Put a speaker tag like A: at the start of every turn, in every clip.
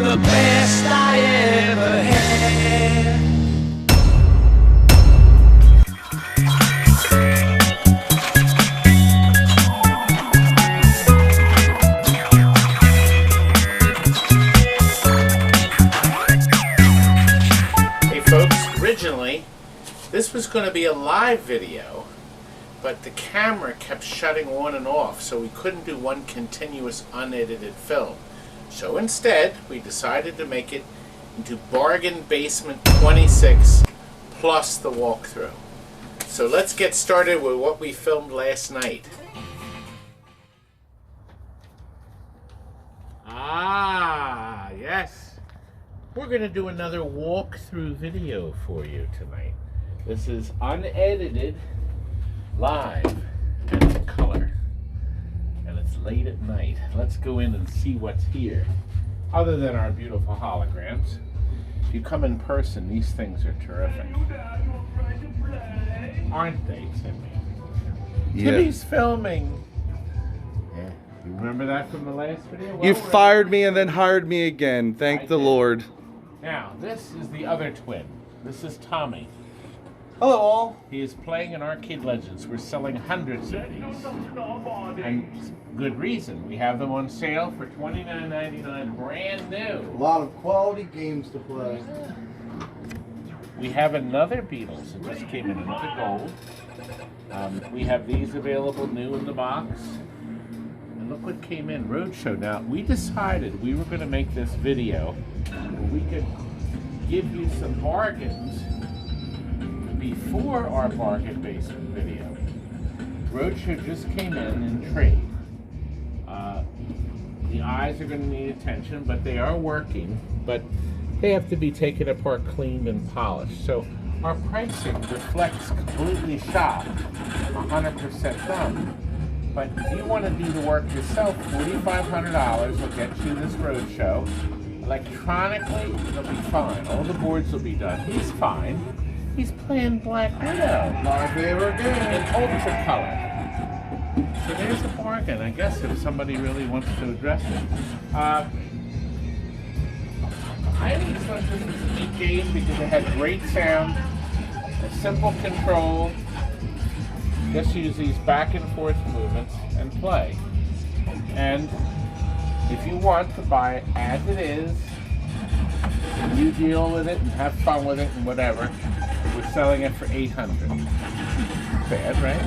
A: the best I ever had.
B: Hey folks, originally this was going to be a live video, but the camera kept shutting on and off, so we couldn't do one continuous unedited film. So instead, we decided to make it into Bargain Basement 26 plus the walkthrough. So let's get started with what we filmed last night. Ah, yes. We're going to do another walkthrough video for you tonight. This is unedited, live, and it's color. And it's late at night. Let's go in and see what's here. Other than our beautiful holograms. If you come in person, these things are terrific. Aren't they, Timmy? Yeah. Timmy's filming. Yeah. You remember that from the last video? Well,
C: you fired me and then hired me again. Thank the Lord.
B: Now, this is the other twin. This is Tommy.
C: Hello all.
B: He is playing in Arcade Legends. We're selling hundreds of these. And good reason. We have them on sale for $29.99, brand new.
C: A lot of quality games to play.
B: We have another Beatles. It just came in, another gold. We have these available new in the box. And look what came in, Roadshow. Now, we decided we were going to make this video where we could give you some bargains before our bargain basement video. Roadshow just came in trade. The eyes are going to need attention, but they are working. But they have to be taken apart, cleaned, and polished. So our pricing reflects completely shop, 100% done. But if you want to do the work yourself, $4,500 will get you this Roadshow. Electronically, it'll be fine. All the boards will be done. He's fine. He's playing Black Widow.
C: My favorite game.
B: In ultra color. So there's a bargain, I guess, if somebody really wants to address it. I think this was a neat game because it had great sound, a simple control. Just use these back and forth movements and play. And if you want to buy it as it is, and you deal with it and have fun with it and whatever, we're selling it for $800. Bad, right?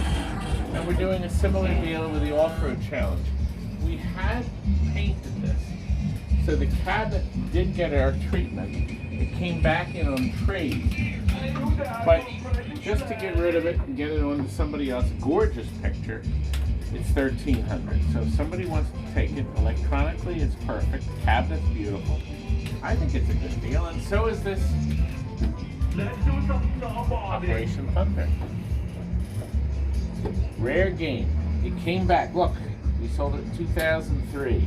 B: And we're doing a similar deal with the off-road challenge. We had painted this, so the cabinet did get our treatment. It came back in on trade, but just to get rid of it and get it onto somebody else's gorgeous picture, it's $1,300. So if somebody wants to take it electronically, it's perfect. The cabinet's beautiful. I think it's a good deal, and so is this Operation Thunder. Rare game. It came back. Look, we sold it in 2003.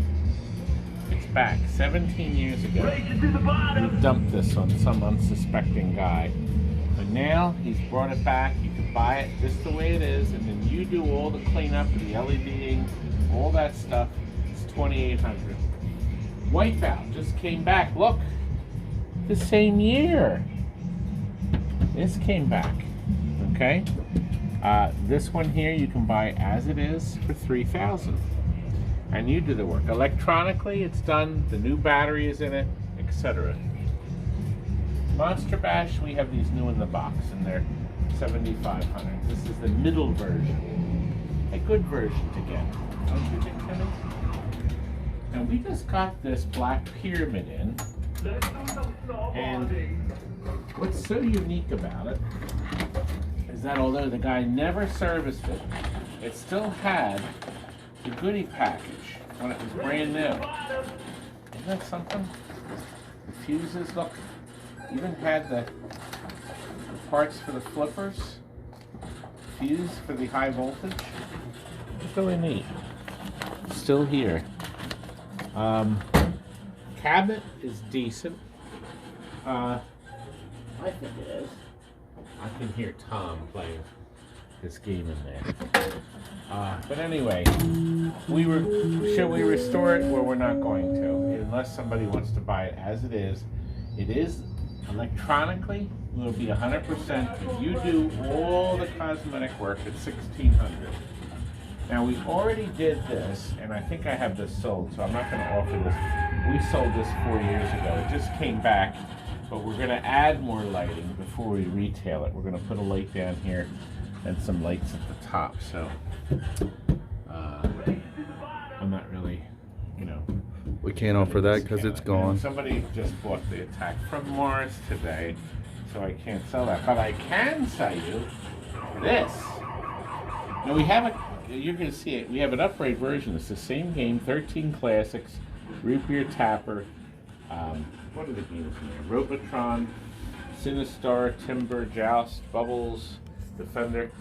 B: It's back 17 years ago. We dumped this on some unsuspecting guy. But now he's brought it back. You can buy it just the way it is, and then you do all the cleanup and the LEDing, all that stuff. It's $2,800. Wipeout just came back. Look, the same year. This came back. Okay. This one here you can buy as it is for $3,000, and you do the work electronically. It's done. The new battery is in it, etc. Monster Bash, we have these new in the box, and they're $7,500. This is the middle version, a good version to get. Don't you think, Timmy? And we just got this Black Pyramid in, and what's so unique about it is that although the guy never serviced it, it still had the goodie package when it was brand new. Isn't that something? The fuses, look, even had the parts for the flippers, fuse for the high voltage. It's really neat. Still here. Cabinet is decent. I think it is. I can hear Tom playing this game in there. But anyway, should we restore it? Well, we're not going to. unless somebody wants to buy it as it is. It is electronically will be 100% if you do all the cosmetic work at $1,600. Now we already did this, and I think I have this sold, so I'm not going to offer this. We sold this 4 years ago. It just came back, but we're going to add more lighting before we retail it. We're going to put a light down here and some lights at the top. So I'm not really, you know.
C: We can't offer that because it's gone.
B: Somebody just bought the Attack from Mars today, so I can't sell that. But I can sell you this. Now we have a. You're going to see it. We have an upgrade version. It's the same game, 13 classics, Root Beer Tapper. What are the games in there? Robotron, Sinistar, Timber, Joust, Bubbles, Defender.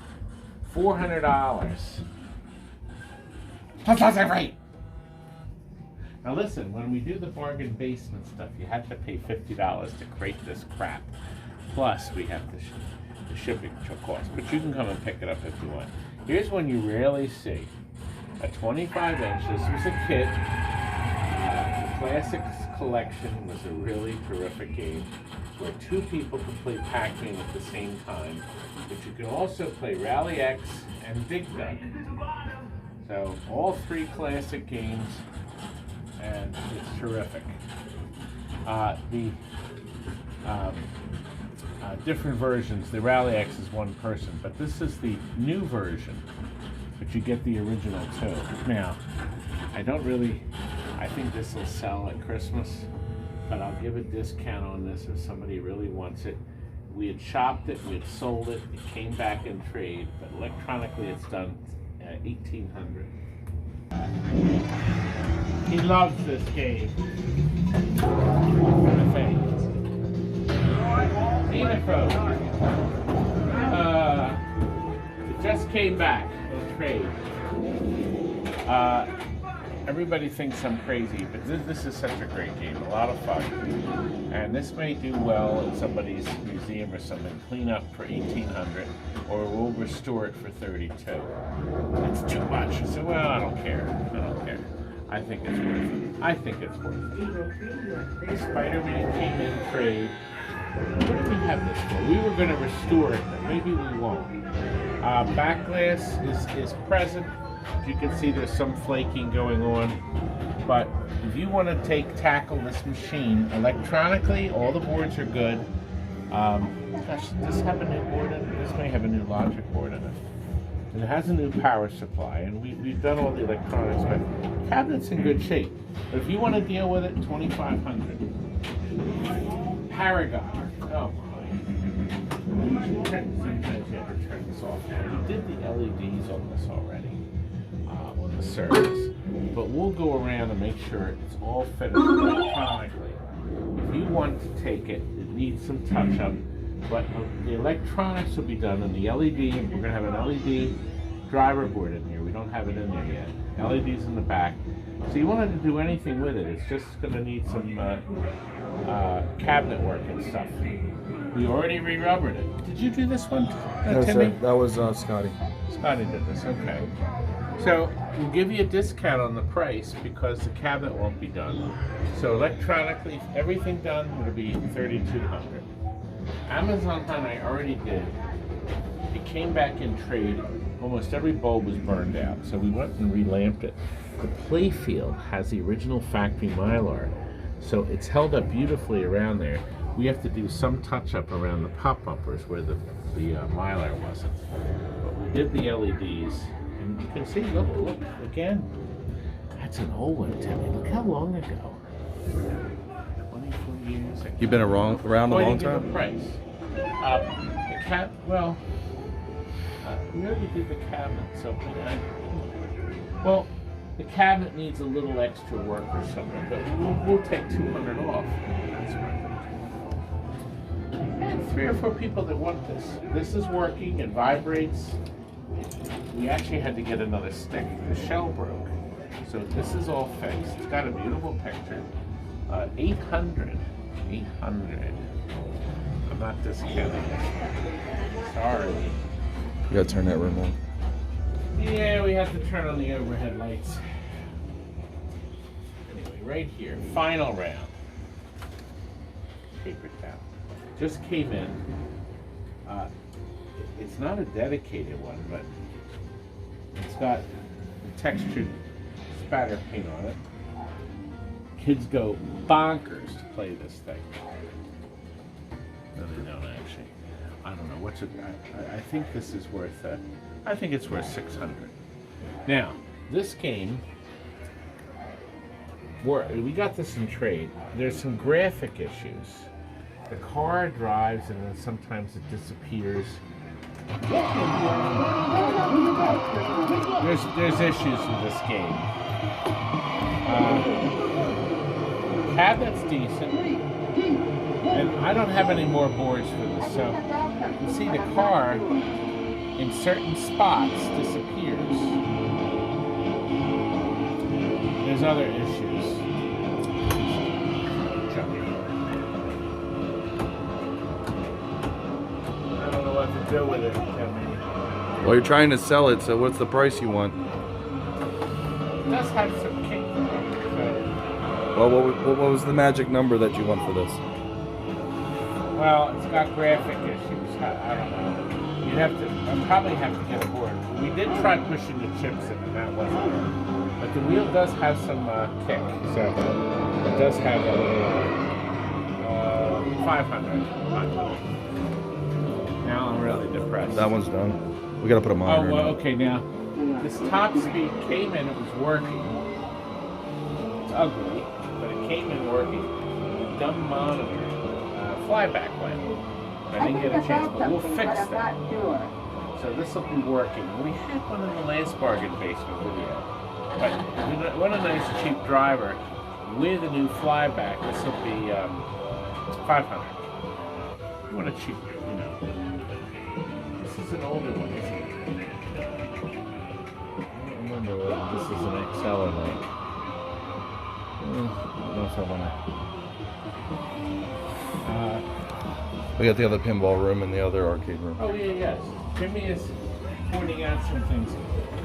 B: $400. That's right. Now listen, when we do the bargain basement stuff, you have to pay $50 to crate this crap. Plus, we have the shipping cost. But you can come and pick it up if you want. Here's one you rarely see. A 25-inch. This was a kit. The Classics collection was a really terrific game where two people could play Pac-Man at the same time. But you could also play Rally X and Dig Dug. So all three classic games, and it's terrific. Different versions. The Rally X is one person, but this is the new version, but you get the original too. Now, I think this will sell at Christmas, but I'll give a discount on this if somebody really wants it. We had shopped it, we had sold it, it came back in trade, but electronically it's done at $1,800. He loves this game. XENOPHOBE. It just came back in trade. Everybody thinks I'm crazy, but this is such a great game, a lot of fun. And this may do well in somebody's museum or something, clean up for $1,800, or we'll restore it for $32. That's too much. So, well, I don't care. I think it's worth it. Spider-Man came in trade. What do we have this for? We were going to restore it, but maybe we won't. Back glass is present. You can see there's some flaking going on. But if you want to tackle this machine electronically, all the boards are good. Gosh, does this have a new board in it? This may have a new logic board in it. And it has a new power supply, and we've done all the electronics, but the cabinet's in good shape. But if you want to deal with it, $2,500. Paragon. Oh my. Sometimes you have to turn this off. We did the LEDs on this already, on the surface. But we'll go around and make sure it's all fitted electronically. If you want to take it, it needs some touch-up. But the electronics will be done in the LED, and we're going to have an LED driver board in here. We don't have it in there yet. LEDs in the back. So you wanted to do anything with it, it's just going to need some cabinet work and stuff. We already re-rubbered it. Did you do this one, Timmy?
C: That was Scotty.
B: Scotty did this, okay. So we'll give you a discount on the price because the cabinet won't be done. So electronically, everything done, it'll be $3,200. Amazon Hunt I already did. It came back in trade. Almost every bulb was burned out, so we went and relamped it. The playfield has the original factory Mylar, so it's held up beautifully around there. We have to do some touch-up around the pop bumpers where the Mylar wasn't. But we did the LEDs, and you can see, look again. That's an old one, Timmy. Look how long ago. 24 years ago.
C: You've been around a long time?
B: The price. We already did the cabinet, so well, the cabinet needs a little extra work or something, but we'll take $200 off. And 3 or 4 people that want this. This is working, it vibrates. We actually had to get another stick. The shell broke. So this is all fixed. It's got a beautiful picture. 800. I'm not discounting it. Sorry.
C: You gotta turn that room on.
B: Yeah, we have to turn on the overhead lights. Anyway, right here, final round. Paper towel. Just came in. It's not a dedicated one, but it's got textured spatter paint on it. Kids go bonkers to play this thing. No, they don't actually. I don't know what's it. I think this is worth. I think it's worth $600. Now, this game. We got this in trade. There's some graphic issues. The car drives and then sometimes it disappears. There's issues with this game. Cabinet's decent, and I don't have any more boards for this, so you can see the car in certain spots disappears. There's other issues. I don't know what to do with it.
C: Well, you're trying to sell it, so what's the price you want?
B: It does have some kick.
C: Well, what was the magic number that you want for this?
B: Well, it's got graphic issues. I don't know. I'll probably have to get a board. We did try pushing the chips in, and that wasn't good. But the wheel does have some kick, so it does have a 500. Now I'm really depressed.
C: That one's done. We gotta put a monitor.
B: Oh, well,
C: in
B: okay. Now this top speed came in. It was working. It's ugly, but it came in working. Dumb monitor, flyback lamp. I didn't get a chance, but we'll fix that. So this will be working. We had one in the last bargain basement video. But what a nice cheap driver with a new flyback. This will be 500. What a cheap, This is an older one, isn't it? I don't remember whether this is an XL or not. I don't know if I want to.
C: We got the other pinball room and the other arcade room.
B: Oh yeah, yes. Jimmy is pointing out some things.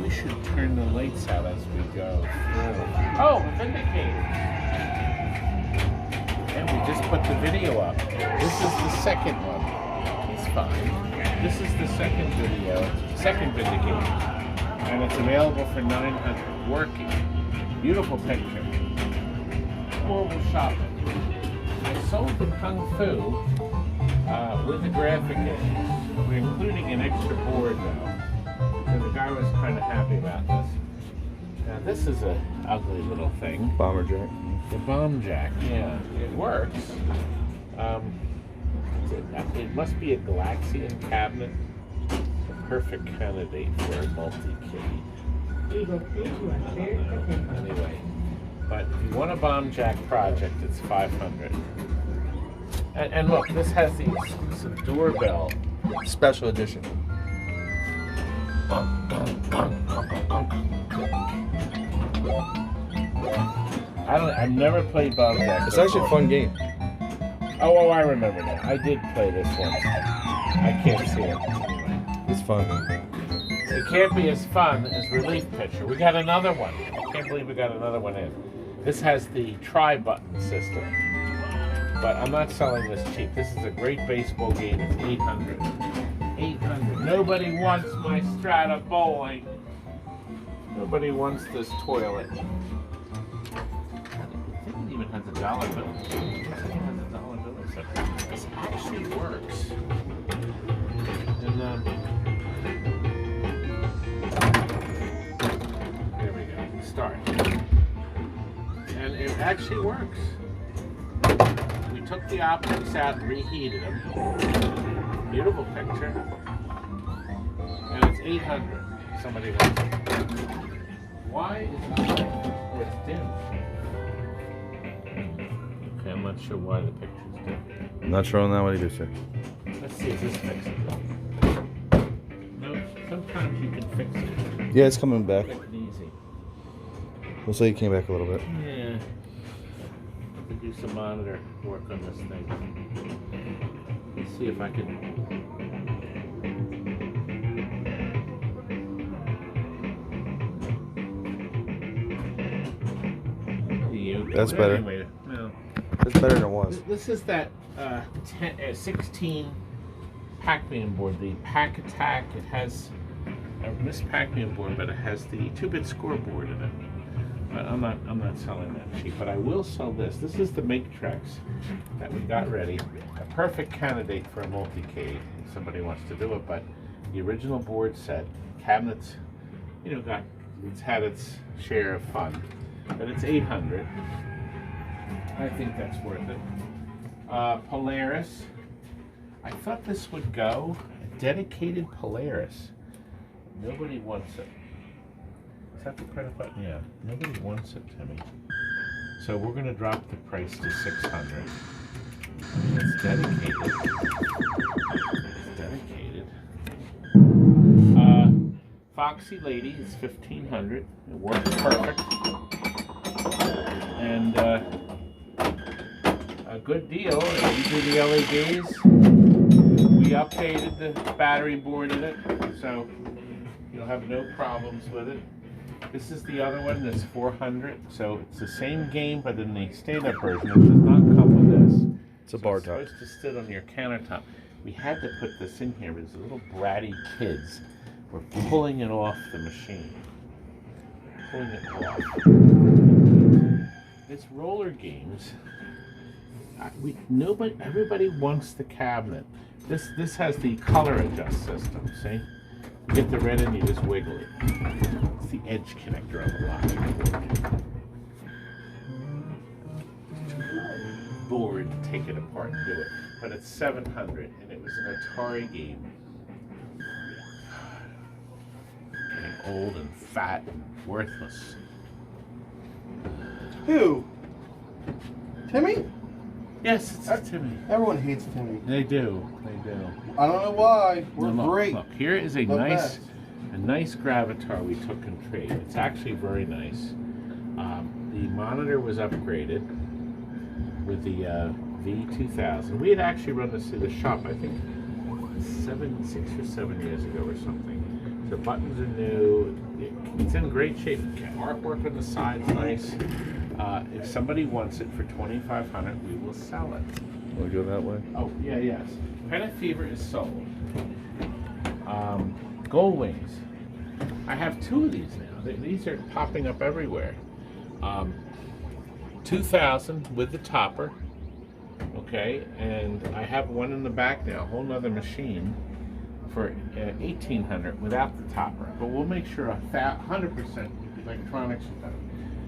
B: We should turn the lights out as we go. Oh, Vindicator. And we just put the video up. This is the second one. It's fine. This is the second video, second Vindicator. And it's available for $900. Working. Beautiful picture. Horrible shopping. I sold the Kung Fu with the graphic issues. We're including an extra board though. So the guy was kind of happy about this. Now this is a ugly little thing.
C: Bomber jack.
B: The bomb jack, yeah. It works. It must be a Galaxian cabinet. The perfect candidate for a multi-kitty. Anyway, but if you want a bomb jack project, it's 500. And look, this has the exclusive doorbell.
C: Special edition.
B: I've never played bomb jack.
C: It's actually a fun game.
B: Oh, I remember now. I did play this once. I can't see it.
C: It's fun.
B: It can't be as fun as Relief Pitcher. We got another one. I can't believe we got another one in. This has the tri-button system. But I'm not selling this cheap. This is a great baseball game. It's 800. 800. Nobody wants my Strata bowling. Nobody wants this toilet. I think it even has a dollar bill. This actually works. And there we go. Start. And it actually works. We took the optics out and reheated them. Beautiful picture. And it's 800. Somebody wants it. Why is it like, oh, it's dim? Okay, I'm not sure why the picture's dim.
C: I'm not sure on that one either, sir.
B: Let's see if this fixes it. No, sometimes you can fix it.
C: Yeah, it's coming back.
B: Quick and easy.
C: Looks like it came back a little bit.
B: Yeah. I could do some monitor work on this thing. Let's see if I can. The
C: That's
B: But
C: better.
B: Anyway, no.
C: It's better than it was.
B: This is that 16 PACMAN board, the Pack Attack. It has this PACMAN board, but it has the 2-bit scoreboard in it. But I'm not selling that cheap. But I will sell this. This is the Matrix that we got ready. A perfect candidate for a multi-cade if somebody wants to do it. But the original board set, cabinets, it's had its share of fun. But it's $800. I think that's worth it. Polaris. I thought this would go. A dedicated Polaris. Nobody wants it. Is that the credit button? Yeah. Nobody wants it, Timmy. So we're going to drop the price to $600. It's dedicated. It's dedicated. Foxy Lady is $1,500. It works perfect. And a good deal. You do the LEDs. We updated the battery board in it, so you'll have no problems with it. This is the other one that's $400. So it's the same game, but in the stand-up version, it does not come with this.
C: It's a bar top.
B: It's supposed to sit on your countertop. We had to put this in here because the little bratty kids were pulling it off the machine. Pulling it off. It's roller games. Everybody wants the cabinet. This has the color adjust system. See, you get the red and you just wiggle it. It's the edge connector on the logic board. Take it apart and do it. But it's $700, and it was an Atari game. Getting old and fat and worthless.
D: Who? Timmy?
B: Yes, it's Timmy.
D: Everyone hates Timmy.
B: They do.
D: I don't know why. We're
B: Now,
D: great.
B: Look, here is a
D: The
B: nice
D: best.
B: Gravatar we took in trade. It's actually very nice. The monitor was upgraded with the V2000. We had actually run this through the shop, I think, 6 or 7 years ago or something. The buttons are new. It's in great shape. Artwork on the side's nice. If somebody wants it for $2,500, we will sell it.
C: Will we go that way?
B: Oh, yeah, yes. Pennant Fever is sold. Gold Wings. I have 2 of these now. These are popping up everywhere. 2,000 with the topper. Okay, and I have one in the back now, a whole nother machine for $1,800 without the topper. But we'll make sure 100% electronics are done.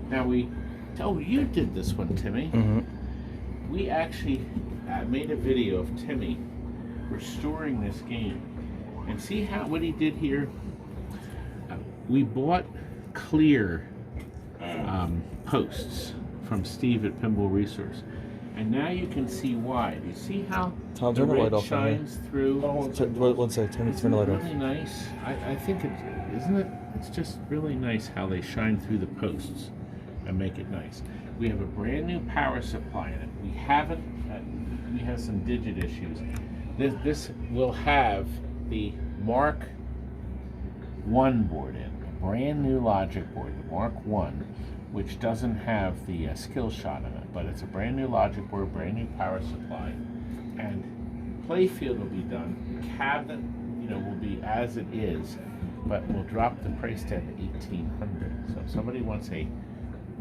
B: Now you did this one, Timmy.
C: Mm-hmm.
B: We actually made a video of Timmy restoring this game. And see what he did here? We bought clear posts from Steve at Pinball Resource. And now you can see why. Do you see how
C: Tom,
B: the
C: turn the
B: red
C: light off on here.
B: shines through?
C: One second, turn the light off.
B: Really nice. I think isn't it? It's just really nice how they shine through the posts and make it nice. We have a brand new power supply in it. We have some digit issues. This will have the Mark I board in, a brand new logic board, the Mark I, which doesn't have the skill shot in it, but it's a brand new logic board, brand new power supply, and playfield will be done. Cabinet, will be as it is, but we'll drop the price down to $1,800. So if somebody wants a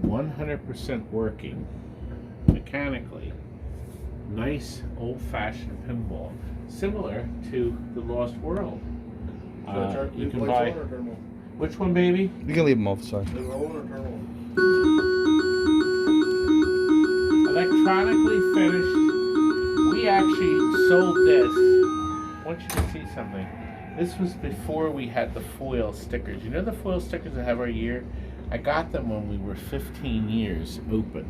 B: 100% working, mechanically, nice old-fashioned pinball, similar to the Lost World. You can buy. Which one, baby?
C: You can leave them off the side.
B: Electronically finished. We actually sold this. I want you to see something. This was before we had the foil stickers. You know the foil stickers that have our year? I got them when we were 15 years open.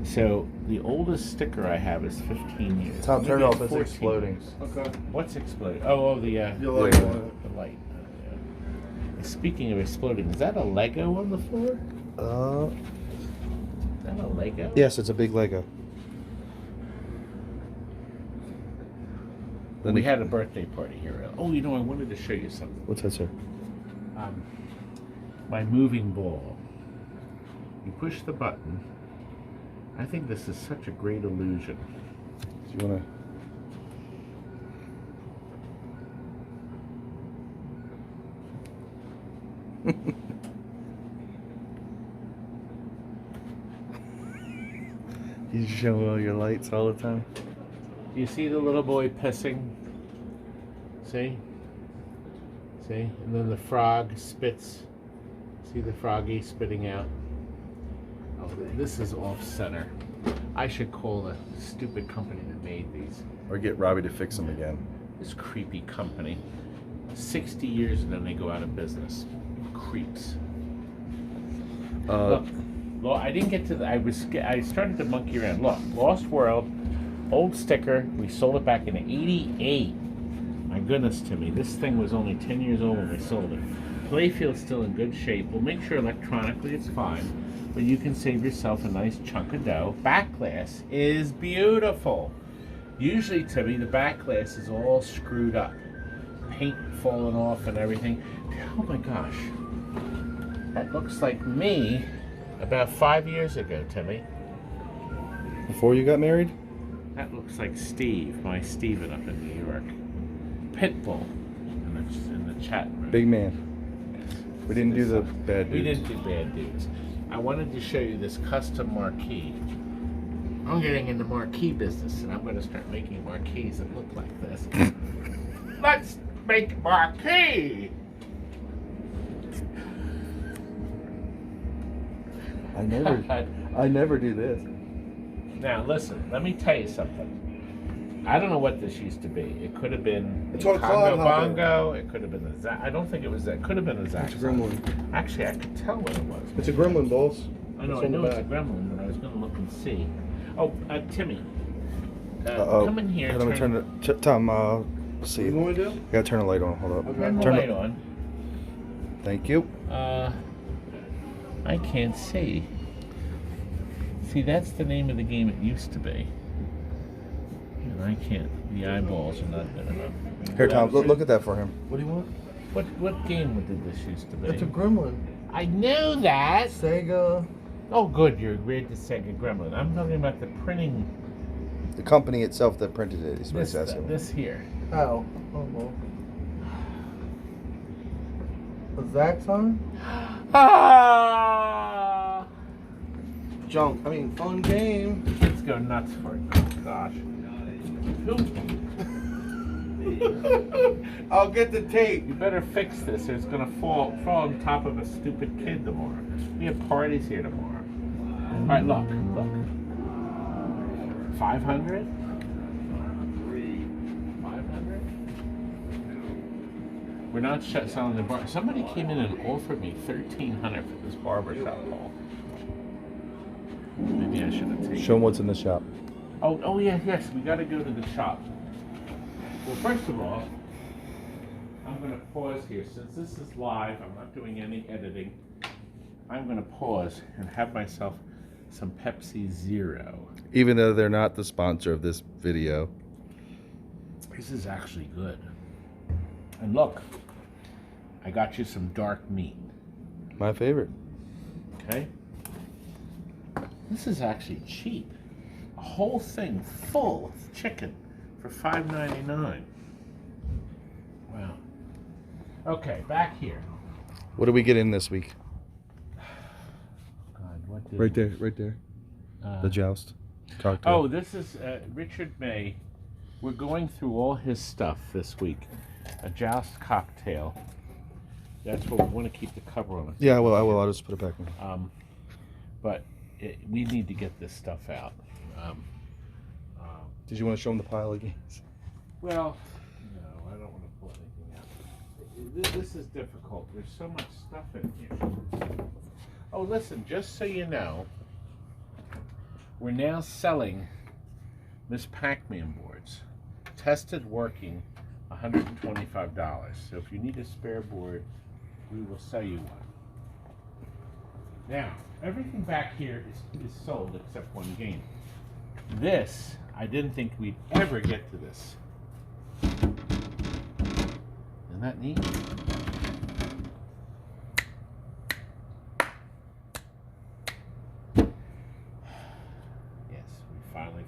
B: So the oldest sticker I have is 15 years.
C: Tom, turn it off. It's
B: 14
C: exploding.
B: years. Okay. What's exploding? Oh, the light. The light. Yeah. Speaking of exploding, is that a Lego on the floor? Is that a Lego?
C: Yes, it's a big Lego.
B: We had a birthday party here. Oh, I wanted to show you something.
C: What's that, sir?
B: My moving ball. You push the button, I think this is such a great illusion.
C: Do you want to? You show all your lights all the time.
B: Do you see the little boy pissing? See? See? And then the frog spits. See the froggy spitting out? Oh, this is off center. I should call the stupid company that made these.
C: Or get Robbie to fix them again.
B: This creepy company. 60 years and then they go out of business. Creeps. Look, I didn't get to the. I started to monkey around. Look, Lost World, old sticker. We sold it back in '88. My goodness, Timmy, this thing was only 10 years old when we sold it. Playfield's still in good shape. We'll make sure electronically it's fine, but you can save yourself a nice chunk of dough. Back glass is beautiful. Usually, Timmy, the back glass is all screwed up, paint falling off and everything. Oh my gosh, that looks like me. About 5 years ago, Timmy.
C: Before you got married?
B: That looks like Steve, my Steven up in New York. Pitbull in the chat room.
C: Big man.
B: Yes.
C: We didn't do the bad dudes.
B: We didn't do bad dudes. I wanted to show you this custom marquee. I'm getting in the marquee business, and I'm going to start making marquees that look like this. Let's make marquee!
C: I never do this.
B: Now listen, let me tell you something. I don't know what this used to be. It could have been
D: It's
B: a
D: on
B: Congo
D: Cloud
B: Bongo. It could have been a Zax. I don't think it was that. It could have been a Zax.
D: It's a gremlin.
B: Actually, I could tell what it was.
D: It's a gremlin, boss.
B: I know
D: It's on the
B: it's a
D: back.
B: gremlin, but I was going to look and see. Oh, Timmy, come in here.
C: Let me turn it. Tom, let's see.
D: What do you want me to do?
C: I gotta turn the light on. Hold up.
D: Okay.
B: Turn the
C: Turn
B: light
C: it.
B: on.
C: Thank you.
B: I can't see. See, that's the name of the game it used to be. And I can't. The eyeballs are not good enough.
C: Here, Tom, look at that for him.
D: What do you want?
B: What game did this used to be?
D: It's a gremlin.
B: I know that.
D: Sega.
B: Oh, good. You're agreed to Sega Gremlin. I'm talking about the printing.
C: The company itself that printed it is what he's asking.
B: This here.
D: Oh. Oh, well. A Zaxxon?
B: Ah!
D: Junk. I mean, fun game.
B: Kids go nuts for it. Oh, gosh.
D: I'll get the tape.
B: You better fix this, or it's gonna fall on top of a stupid kid tomorrow. We have parties here tomorrow. All right, look. 500. 500. We're not selling the bar. Somebody came in and offered me $1,300 for this barbershop hall. Maybe I should have taken.
C: Show him what's in the shop.
B: Oh yeah, yes. We got to go to the shop. Well, first of all, I'm going to pause here. Since this is live, I'm not doing any editing. I'm going to pause and have myself some Pepsi Zero.
C: Even though they're not the sponsor of this video.
B: This is actually good. And look, I got you some dark meat.
C: My favorite.
B: Okay? This is actually cheap. A whole thing full of chicken for $5.99. Wow. Okay, back here.
C: What are we getting this week?
B: God, what did
C: Right there. The joust. Cocktail.
B: Oh, this is Richard May. We're going through all his stuff this week. A joust cocktail. That's what we want to keep the cover on it.
C: Yeah, well, I will. I'll just put it back in.
B: But we need to get this stuff out.
C: Did you want to show him the pile again?
B: Well, no, I don't want to pull anything out. This is difficult. There's so much stuff in here. Oh, listen, just so you know, we're now selling Miss PACMAN boards. Tested working, $125. So if you need a spare board, we will sell you one. Now, everything back here is sold except one game. This, I didn't think we'd ever get to this. Isn't that neat?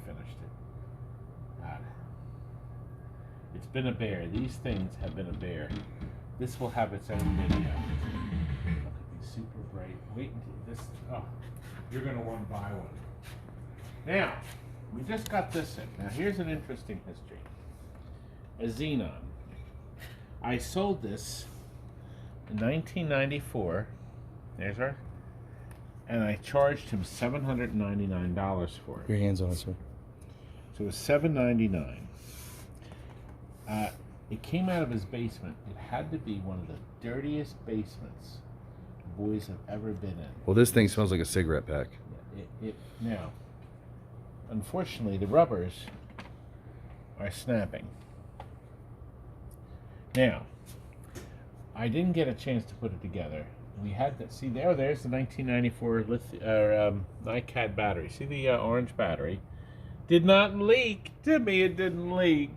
B: finished it. God. It's been a bear. These things have been a bear. This will have its own video. Look at these super bright. Wait until this. Oh, you're going to want to buy one. Now, we just got this in. Now, here's an interesting history. A Xenon. I sold this in 1994. There's our. And I charged him $799 for it.
C: Your hands on it, sir.
B: So it was $799. It came out of his basement. It had to be one of the dirtiest basements boys have ever been in.
C: Well, this thing smells like a cigarette pack.
B: Now, unfortunately, the rubbers are snapping. Now, I didn't get a chance to put it together. We had to see there's the 1994 NiCad battery. See the orange battery? Did not leak. To me, it didn't leak.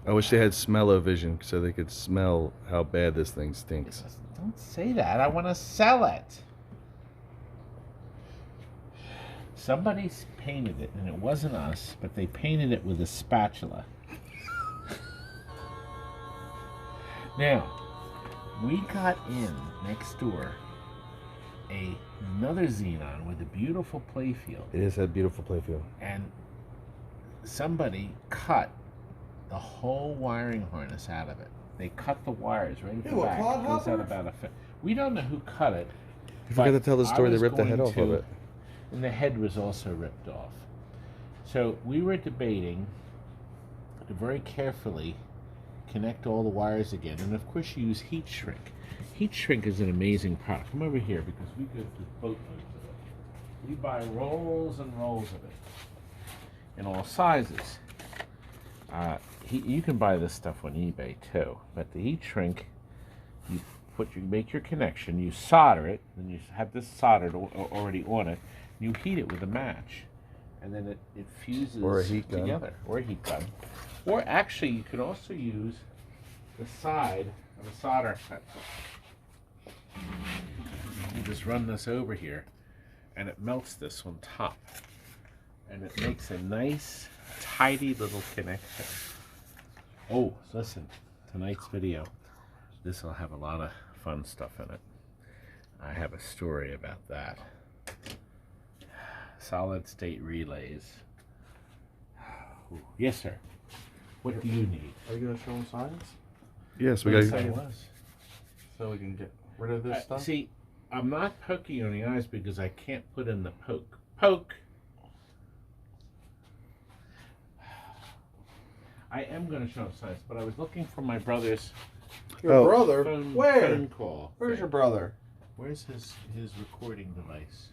C: I wish they had smell-o-vision so they could smell how bad this thing stinks.
B: Don't say that. I want to sell it. Somebody's painted it, and it wasn't us, but they painted it with a spatula. Now, we got in next door another Xenon with a beautiful playfield.
C: It is a beautiful playfield.
B: And somebody cut the whole wiring harness out of it. They cut the wires right at the back. It goes out about a foot. We don't know who cut it.
C: You forgot to tell the story. They ripped the head off of it.
B: And the head was also ripped off. So we were debating to very carefully connect all the wires again. And of course you use heat shrink. Heat shrink is an amazing product. Come over here because we go through boatloads of it. We buy rolls and rolls of it in all sizes. You can buy this stuff on eBay too, but the heat shrink, you make your connection, you solder it, and you have this soldered already on it, and you heat it with a match, and then it fuses
C: or a heat gun.
B: Together, or a heat gun. Or actually, you can also use the side of a solder set. You just run this over here, and it melts this on top, and it makes a nice, tidy little connection. Oh, listen, tonight's video, this will have a lot of fun stuff in it. I have a story about that. Solid state relays. Ooh, yes, sir. What do you need?
D: Are you going to show them signs?
C: Yes, we got
B: to.
D: So we can get rid of this stuff?
B: See, I'm not poking on the eyes because I can't put in the poke. Poke! I am going to show them signs, but I was looking for my brother's
D: Your brother?
B: phone call.
D: Where's your brother?
B: Where's his recording device?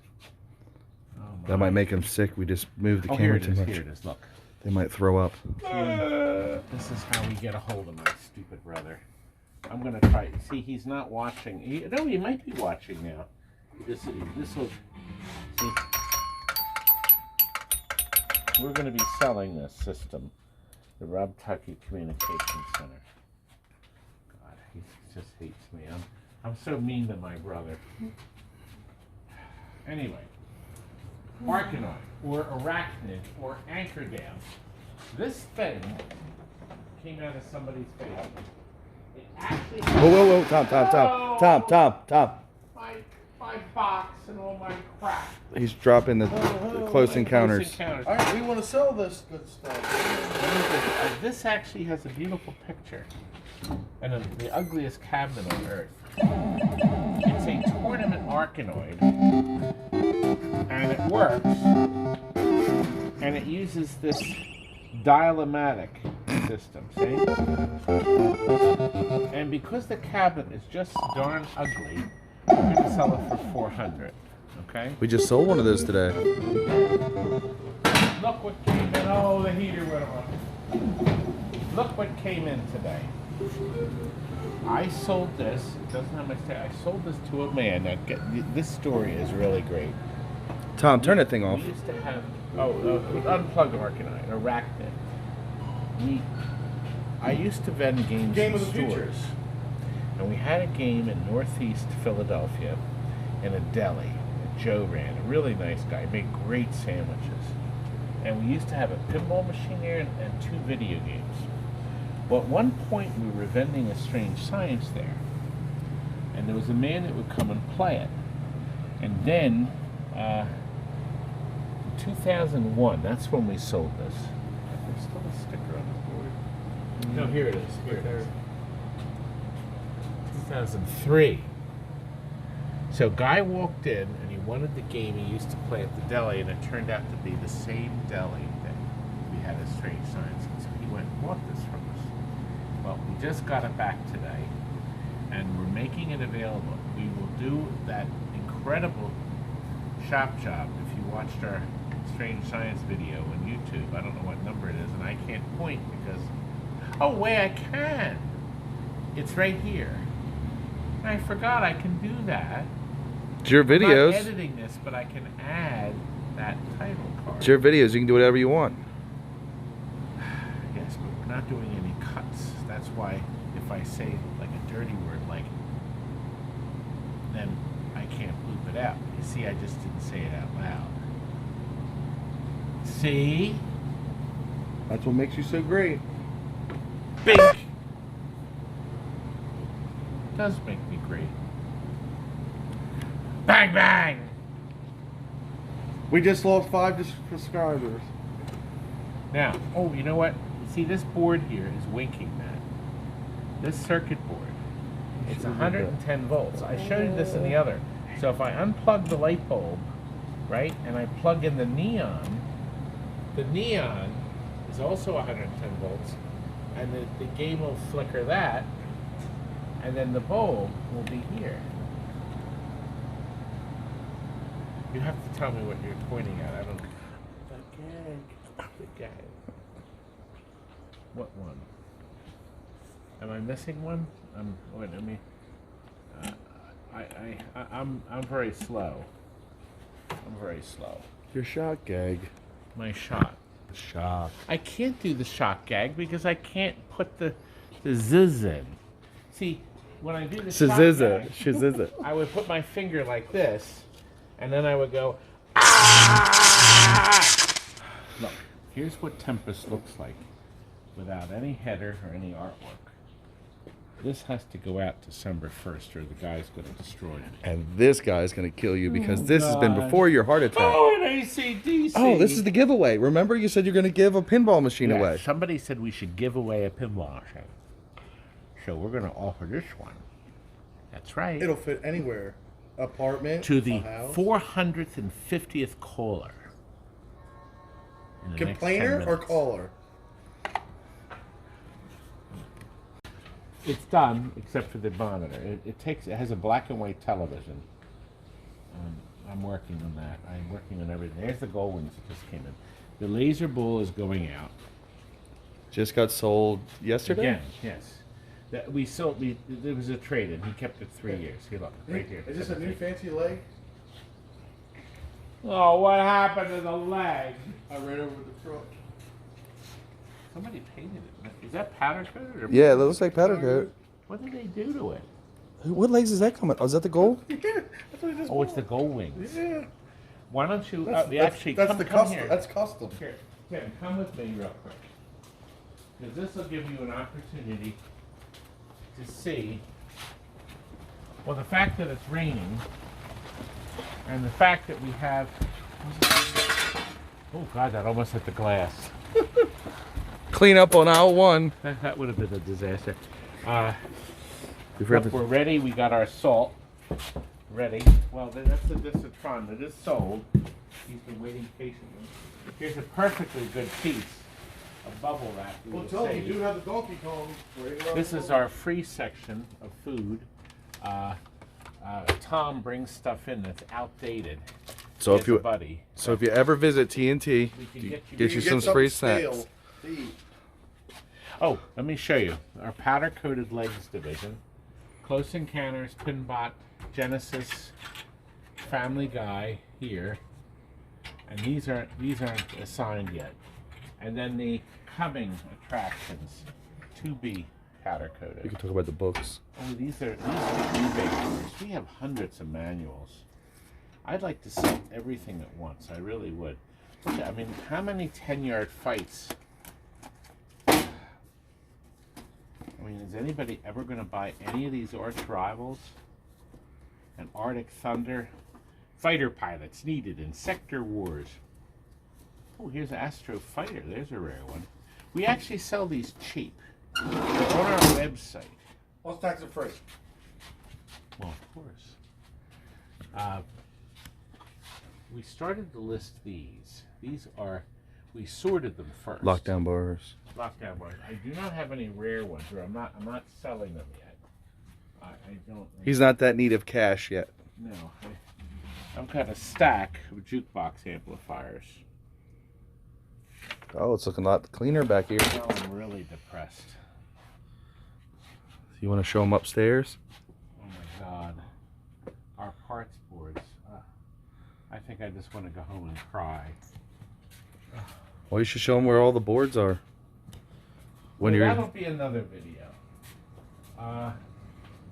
B: Oh,
C: that might make them sick. We just moved the
B: here
C: camera
B: it
C: too
B: is.
C: much.
B: Here it is. Look.
C: They might throw up.
B: This is how we get a hold of my stupid brother. I'm going to try. See, he's not watching. He might be watching now. This will. See, we're going to be selling this system, the Rob Tucky Communication Center. God, he just hates me. I'm so mean to my brother. Anyway, Arcanoid, or Arachnid, or Anchor Down. This thing came out of somebody's face. It actually.
C: Whoa, Tom.
B: My box and all my crap.
C: He's dropping the close encounters.
D: All right, we want to sell this good stuff.
B: This actually has a beautiful picture and the ugliest cabinet on earth. It's a tournament Arcanoid, and it works, and it uses this dial-o-matic system, see? And because the cabinet is just darn ugly, we're going to sell it for $400, okay?
C: We just sold one of those today.
B: Look what came in. Oh, the heater went on. Look what came in today. I sold this. It doesn't have much to say. I sold this to a man. Now, this story is really great.
C: Tom, turn that thing off.
B: We used to have. Unplug Arcanine, Arachnid. I used to vend games
D: Game
B: in
D: of the
B: stores.
D: Futures.
B: And we had a game in Northeast Philadelphia in a deli that Joe ran. A really nice guy. Made great sandwiches. And we used to have a pinball machine there and 2 video games. Well, at one point we were vending a Strange Science there. And there was a man that would come and play it. And then, in 2001, that's when we sold this. There's still a sticker on the board. No, here it is. Here it is. 2003. So guy walked in and he wanted the game he used to play at the deli, and it turned out to be the same deli that we had a Strange Science. So he went and bought this from us. Well, we just got it back today, and we're making it available. We will do that incredible shop job. If you watched our Strange Science video on YouTube, I don't know what number it is, and I can't point because, oh wait, I can. It's right here. I forgot I can do that.
C: It's your videos.
B: I'm not editing this, but I can add that title card.
C: It's your videos. You can do whatever you want.
B: Yes, but we're not doing any cuts. That's why if I say like a dirty word, like, then I can't bloop it out. You see, I just didn't say it out loud. See?
D: That's what makes you so great.
B: Bink! Does make me great. Bang bang!
D: We just lost 5 subscribers.
B: Now, oh, you know what? See, this board here is winking that. This circuit board, it's 110 volts. I showed you this in the other. So if I unplug the light bulb, right, and I plug in the neon is also 110 volts, and the game will flicker that, and then the bulb will be here. You have to tell me what you're pointing at. I don't know. The gag. What one? Am I missing one? Wait, let me. I'm very slow. I'm very slow.
C: Your shot gag.
B: My shot.
C: Shot.
B: I can't do the shot gag because I can't put the zzz in. See, when I do the shot gag,
C: Shazizza.
B: I would put my finger like this, and then I would go, ah! Look, here's what Tempest looks like without any header or any artwork. This has to go out December 1st or the guy's going to destroy it.
C: And this guy's going to kill you because this has been before your heart attack.
B: Oh, an ACDC!
C: Oh, this is the giveaway. Remember you said you're going to give a pinball machine away.
B: Somebody said we should give away a pinball machine. So we're going to offer this one. That's right.
D: It'll fit anywhere. Apartment,
B: to the
D: house.
B: 450th caller.
D: Complainer or caller?
B: It's done, except for the monitor. It has a black and white television. I'm working on that. I'm working on everything. There's the gold ones that just came in. The laser bull is going out.
C: Just got sold yesterday?
B: Again, yes. That we sold. There was a trade-in. He kept it 3 years. He looked right here.
D: Is this a new fancy leg?
B: Oh, what happened to the leg?
D: I ran over the truck.
B: Somebody painted it. Is that powder coat? Or
C: Yeah, it looks like powder coat.
B: What did they do to it?
C: What legs is that coming? Oh, is that the gold?
D: Yeah, that's what he just
B: Oh, it's the gold wings.
D: Yeah.
B: Why don't you
D: That's
B: come
D: custom.
B: here.
D: That's custom.
B: Here, Tim, come with me real quick. Because this will give you an opportunity to see, well, the fact that it's raining and the fact that we have, oh God, that almost hit the glass.
C: Clean up on aisle 1.
B: That would have been a disaster.
C: Look,
B: We're ready. We got our salt ready. Well, that's the Discitron that is sold. He's been waiting patiently. Here's a perfectly good piece of bubble wrap.
D: Well, tell me, you do have the Donkey Kong.
B: This is our free section of food. Tom brings stuff in that's outdated.
C: So if you
B: buddy,
C: so if you ever visit TNT,
B: we can
C: get you some free snacks.
D: stale to eat.
B: Oh, let me show you our powder coated legs division. Close Encounters, Pinbot, Genesis, Family Guy here, and these aren't assigned yet. And then the coming attractions, to be powder coated.
C: We can talk about the books.
B: Oh, these are eBay covers. We have hundreds of manuals. I'd like to sell everything at once. I really would. I mean, how many 10-yard fights? I mean, is anybody ever going to buy any of these arch rivals? An Arctic Thunder? Fighter pilots needed in sector wars. Oh, here's Astro Fighter. There's a rare one. We actually sell these cheap. They're on our website.
D: All tax and free.
B: Well, of course. We started to list these. These are, we sorted them first.
C: Lockdown bars.
B: Lockdown bars. I do not have any rare ones, or I'm not selling them yet. I don't.
C: He's not that need of cash yet.
B: No. I've got a stack of jukebox amplifiers.
C: Oh, it's looking a lot cleaner back here.
B: Now I'm really depressed.
C: You want to show them upstairs?
B: Oh my God. Our parts boards. I think I just want to go home and cry.
C: Well, you should show them where all the boards are. When
B: Well,
C: you're.
B: that'll be another video.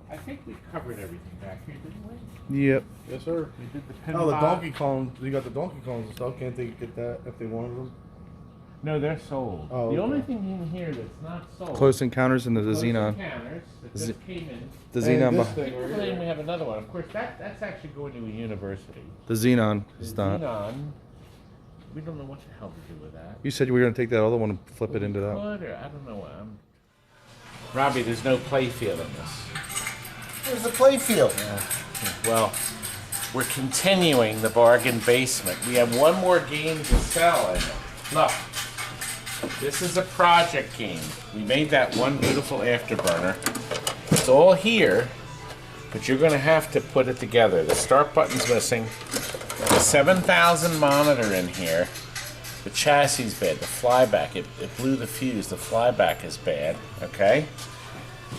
B: I think we covered everything back here, didn't we?
C: Yep.
D: Yes, sir.
B: We did the pinball.
D: Oh, the Donkey Kong. You got the Donkey Kongs and stuff. Can't they get that if they wanted them?
B: No, they're sold.
D: Oh,
B: the
D: okay.
B: only thing in here that's not sold.
C: Close Encounters and the
B: Close
C: Xenon.
B: Encounters that just came in.
C: The
D: And
C: Xenon.
D: this thing right
B: And
D: here.
B: we have another one. Of course, that's actually going to a university.
C: The Xenon
B: The
C: is not.
B: Xenon, we don't know what the hell to do with that.
C: You said you were going to take that other one and flip it into that.
B: Could, or I don't know. Robbie, there's no play field in this.
D: Here's the play field.
B: Well, we're continuing the bargain basement. We have one more game to sell in it. Look, this is a project game. We made that one beautiful afterburner. It's all here, but you're going to have to put it together. The start button's missing. The 7000 monitor in here. The chassis is bad. The flyback, it blew the fuse. The flyback is bad, okay?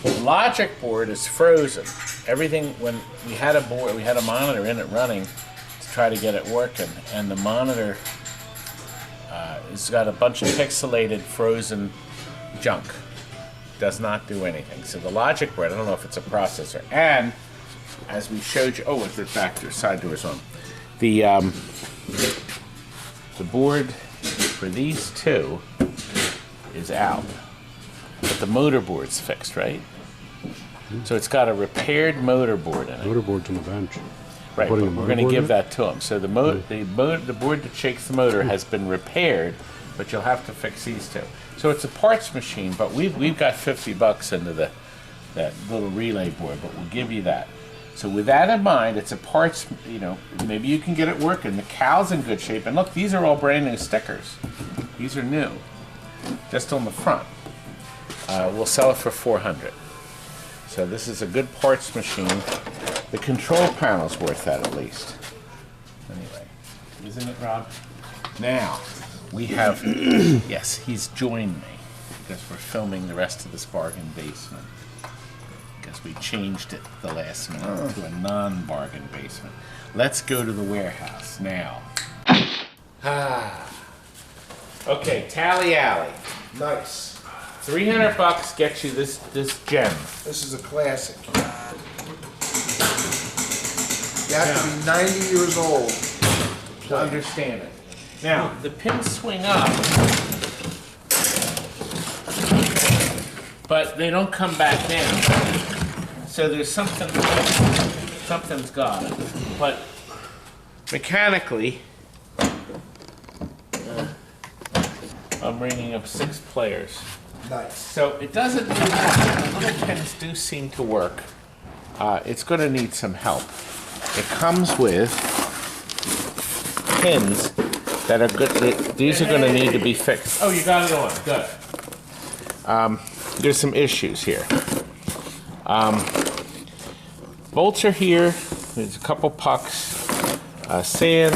B: The logic board is frozen. Everything, when we had a board, we had a monitor in it running to try to get it working, and the monitor has got a bunch of pixelated frozen junk. Does not do anything. So the logic board, I don't know if it's a processor. And as we showed you, oh, it's the back door, side doors on. The board for these two is out. But the motor board's fixed, right? So it's got a repaired motor board in it.
E: Motor board's on the bench.
B: Right, but
E: Putting a
B: we're
E: motor
B: going to
E: board
B: give
E: in?
B: that to them. So the board that shakes the motor has been repaired, but you'll have to fix these two. So it's a parts machine, but we've got $50 into that little relay board, but we'll give you that. So with that in mind, it's a parts, you know, maybe you can get it working. The cow's in good shape, and look, these are all brand new stickers. These are new, just on the front. We'll sell it for $400. So this is a good parts machine. The control panel's worth that at least. Anyway, isn't it, Rob? Now, we have, yes, he's joined me because we're filming the rest of this bargain basement. Because we changed it the last minute to a non-bargain basement. Let's go to the warehouse now. Okay, Tally Alley.
D: Nice.
B: $300 gets you this gem.
D: This is a classic. You have to be 90 years old
B: To understand it. Now, the pins swing up, but they don't come back down. So there's something's got it. But mechanically, I'm reading up 6 players.
D: Nice.
B: So it doesn't do that. The little pins do seem to work. It's going to need some help. It comes with pins that are good. These are going to need to be fixed. Oh, you got it on. Good. There's some issues here. Bolts are here. There's a couple pucks. Sand.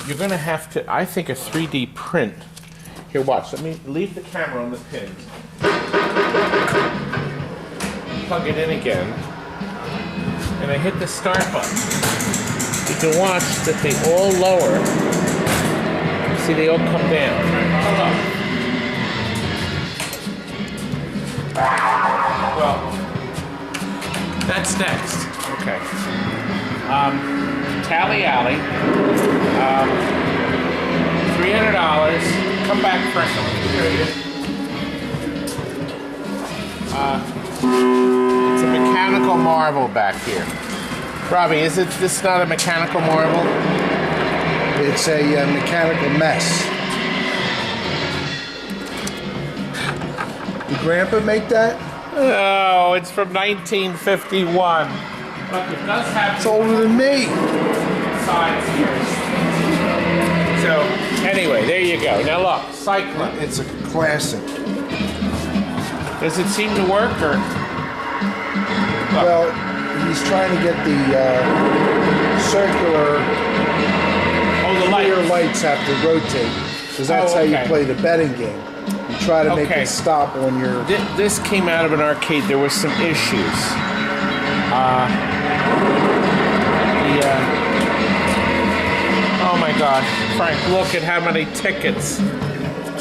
B: You're going to have to, I think, a 3D print. Here, watch. Let me leave the camera on the pins. Plug it in again. And I hit the start button. You can watch that they all lower. See, they all come down. Hold on. Well, that's next. Okay. Tally Alley. first, let me show you. It's a mechanical marble back here. Robbie, is this not a mechanical marble?
D: It's a mechanical mess. Did Grandpa make that?
B: Oh, it's from 1951. Look, it does have
D: It's older than me.
B: sides here. So, anyway, there you go. Now look, Cyclone.
D: It's a classic.
B: Does it seem to work, or? Look.
D: Well, he's trying to get the circular
B: Oh, the
D: clear
B: lights.
D: lights have to rotate, because that's
B: Oh,
D: how you
B: okay.
D: play the betting game. You try to make
B: Okay.
D: it stop when you're...
B: This came out of an arcade. There were some issues. Oh my God, Frank! Look at how many tickets.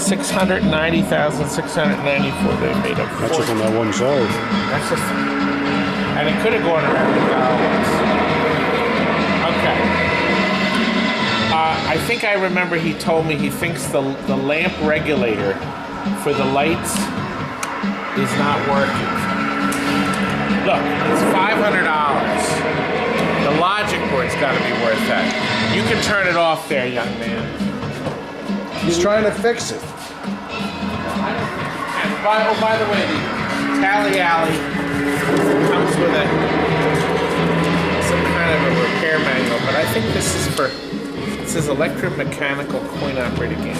B: 690,694. They made up.
E: That's just on that one side.
B: That's just, and it could have gone around the dollars. Okay. I think I remember he told me he thinks the lamp regulator for the lights is not working. Look, it's $500. The Logic board's got to be worth that. You can turn it off there, young man.
D: He's trying to fix it.
B: And by the way, the Tally Alley comes with some kind of a repair manual, but I think this is for, it says electromechanical coin-operated game.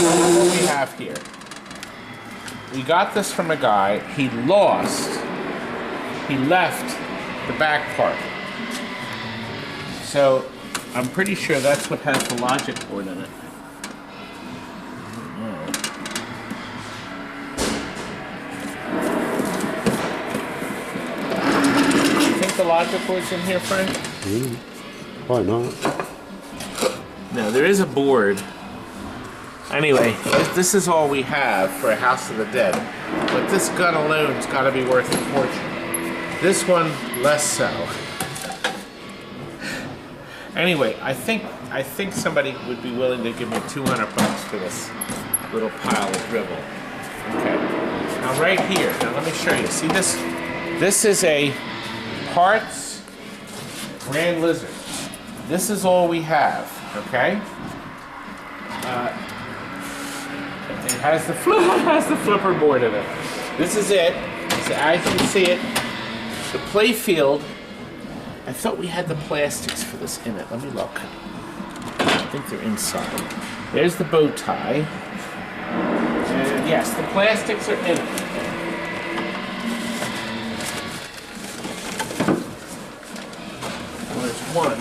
B: What do we have here? We got this from a guy. He left the back part. So I'm pretty sure that's what has the Logic board in it. You think the Logic board's in here, Frank?
E: Probably not.
B: No, there is a board. Anyway, this is all we have for a House of the Dead. But this gun alone's got to be worth a fortune. This one, less so. Anyway, I think somebody would be willing to give me $200 for this little pile of dribble. Okay. Now right here, now let me show you. See this? This is a parts Grand Lizard. This is all we have, okay? It has the flipper board in it. This is it. So as you can see it, the play field. I thought we had the plastics for this in it. Let me look. I think they're inside. There's the bow tie. And yes, the plastics are in it. Well, there's one.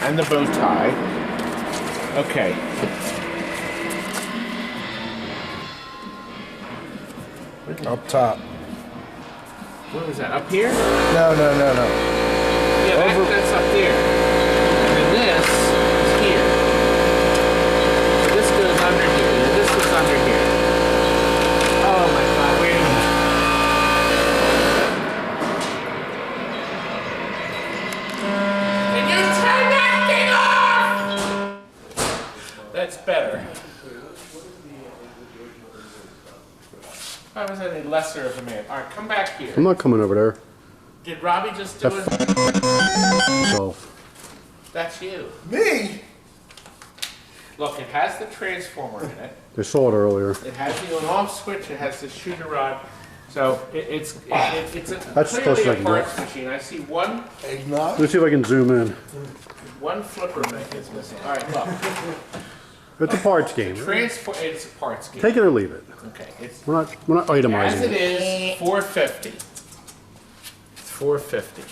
B: And the bow tie. Okay.
D: Up top.
B: Where was that? Up here?
D: No.
B: Yeah, that's up there. And then this is here. So this goes under here. And this goes under here. Oh my God, wait a minute. Can you turn that thing off? That's better. If I was any lesser of a man. All right, come back here.
E: I'm not coming over there.
B: Did Robbie just do it?
E: So,
B: That's you.
D: Me?
B: Look, it has the transformer in it.
E: they saw it earlier.
B: It has the on-off switch. It has the shooter rod. So it's
E: That's
B: clearly
E: close as I
B: a
E: can
B: parts
E: get.
B: machine. I see one
D: Eggnog?
E: Let's see if I can zoom in.
B: flipper mechanism missing. All right, look.
E: It's a parts game.
B: It's a parts game.
E: Take it or leave it.
B: Okay, it's
E: We're not itemizing
B: as it
E: it.
B: is $450. It's $450.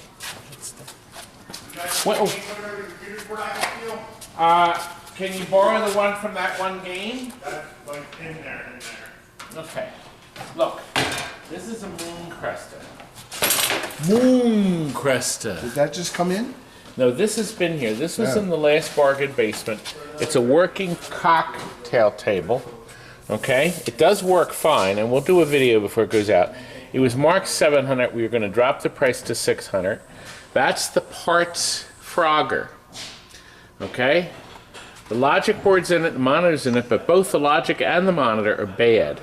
B: What? Can you borrow the one from that one game?
F: That's like in there.
B: Okay. Look, this is a Moon CRESTA. Moon CRESTA.
D: Did that just come in?
B: No, this has been here. This was
D: Yeah.
B: in the last bargain basement. It's a working cocktail table. Okay, it does work fine, and we'll do a video before it goes out. It was marked 700. We were going to drop the price to 600. That's the parts Frogger. Okay, the logic board's in it, the monitor's in it, but both the logic and the monitor are bad.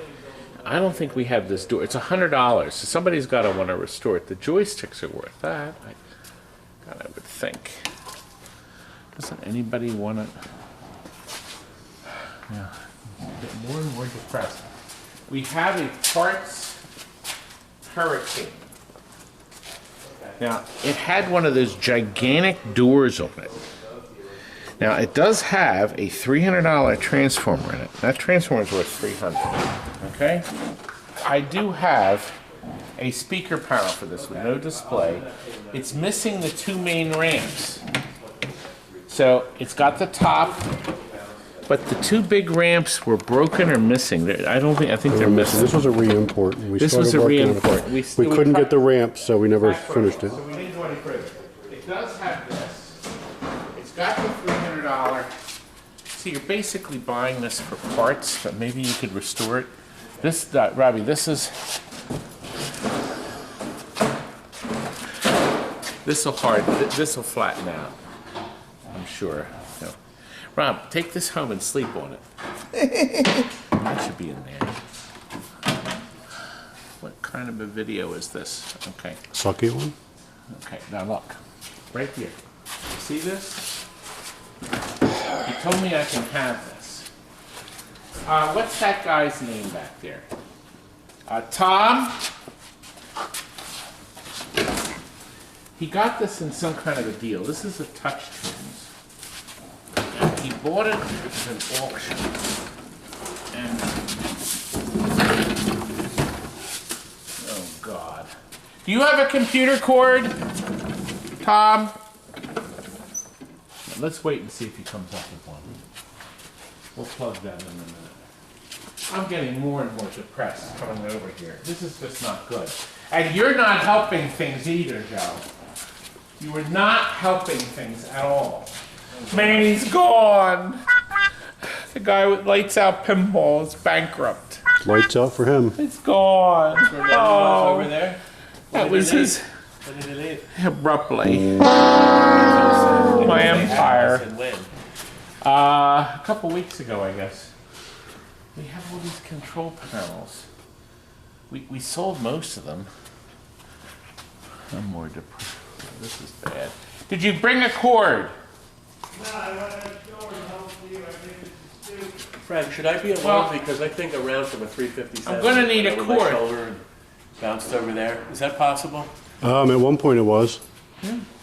B: I don't think we have this door. It's $100, so somebody's got to want to restore it. The joysticks are worth that. God, I would think. Doesn't anybody want it? Yeah, get more and more depressed. We have a parts Hurricane. Now, it had one of those gigantic doors on it. Now, it does have a $300 transformer in it. That transformer is worth $300. Okay? I do have a speaker panel for this with no display. It's missing the two main ramps. So, it's got the top, but the two big ramps were broken or missing. I think they're missing.
E: This was a re-import.
B: This was a re-import.
E: We couldn't get the ramp, so we never finished it.
B: So we didn't go any further. It does have this. It's got the $300. See, you're basically buying this for parts, but maybe you could restore it. This, Robbie, this will flatten out. I'm sure. No. Rob, take this home and sleep on it. That should be in there. What kind of a video is this? Okay.
E: Sucky one?
B: Okay, now look. Right here. You see this? He told me I can have this. What's that guy's name back there? Tom? He got this in some kind of a deal. This is a TOUCHTUNES. And he bought it at an auction. And oh God. Do you have a computer cord, Tom? Let's wait and see if he comes up with one. We'll plug that in a minute. I'm getting more and more depressed coming over here. This is just not good. And you're not helping things either, Joe. You are not helping things at all. Man, he's gone. The guy with Lights Out Pinball is bankrupt.
E: Lights out for him.
B: It's gone. Oh,
D: Over there.
B: that was his
D: When did he leave?
B: abruptly. My empire. A couple weeks ago, I guess. We have all these control panels. We sold most of them. I'm more depressed. This is bad. Did you bring a cord?
F: No, I went next door and helped you. I think it's stupid.
G: Frank, should I be alone?
B: Well,
G: Because I think around from a 357.
B: I'm gonna need a
G: over my
B: cord.
G: shoulder and bounced over there. Is that possible?
E: At one point it was.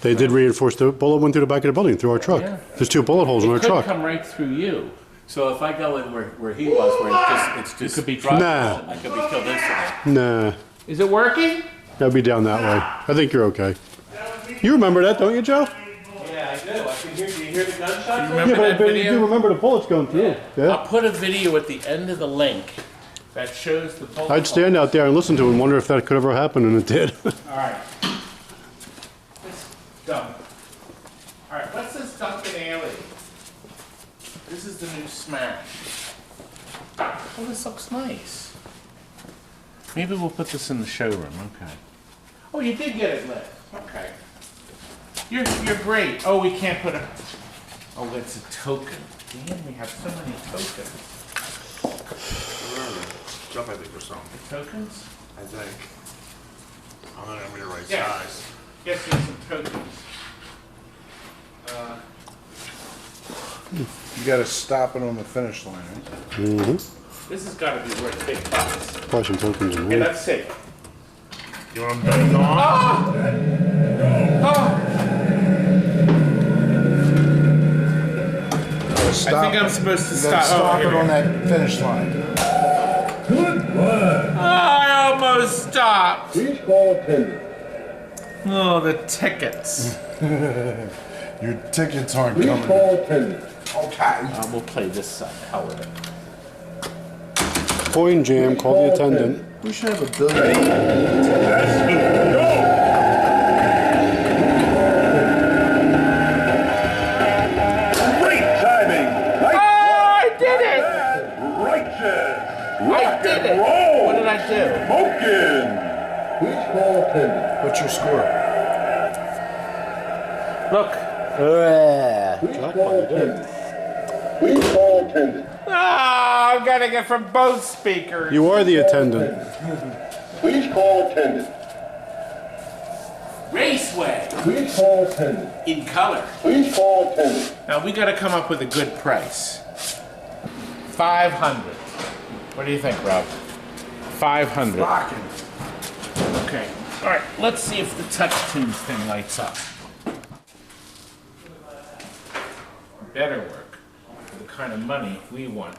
E: They did reinforce the bullet went through the back of the building, through our truck.
B: Yeah.
E: There's 2 bullet holes in our
B: It could
E: truck.
B: come right through you.
G: So if I go in where he was, where it's just
B: could be
G: drop,
E: Nah.
G: I could be killed instantly.
E: Nah,
B: Is it working?
E: that'd be down that way. I think you're okay. You remember that, don't you, Joe?
G: Yeah, I do. I can hear. Do you hear the gunshots?
B: Remember that
E: you
B: video?
E: do remember the bullets going through. Yeah.
B: I'll put a video at the end of the link that shows the bullet
E: I'd stand out there and listen to it and wonder if that could ever happen, and it did.
B: All right. This dump. All right, what's this Duncan Alley? This is the new Smash. Oh, this looks nice. Maybe we'll put this in the showroom. Okay. Oh, you did get it lit. Okay. You're great. Oh, we can't put a. Oh, it's a token. Damn, we have so many tokens.
F: Jump, I think, or something.
B: Tokens?
F: I think. I'm not gonna be the right
B: Yeah.
F: size.
B: Yes, there's some tokens.
D: You gotta stop it on the finish line, right?
E: Mm-hmm.
B: This has got to be worth big bucks.
E: Probably some tokens in
B: Okay,
E: there.
B: let's see.
F: You want them done on?
B: Oh!
D: Stop
B: I think I'm supposed to
D: You gotta
B: stop.
D: stop
B: here
D: it
B: we
D: on
B: go.
D: that finish line.
B: I almost stopped. Oh, the tickets.
D: Your tickets aren't coming. Okay.
B: We'll play this side. Hell with it.
E: Coin jam, call the attendant.
D: We should have a building.
F: Great timing!
B: Oh, I did it!
F: Righteous!
B: do?
D: What's your score?
B: Look. Ah, I'm getting it from both speakers.
E: You are the attendant.
H: Please call attendant.
B: Raceway.
H: Please call attendant.
B: In color.
H: Please call attendant.
B: Now we got to come up with a good price. 500. What do you think, Rob? 500. Okay. All right. Let's see if the TOUCHTUNES thing lights up. Better work for the kind of money we want.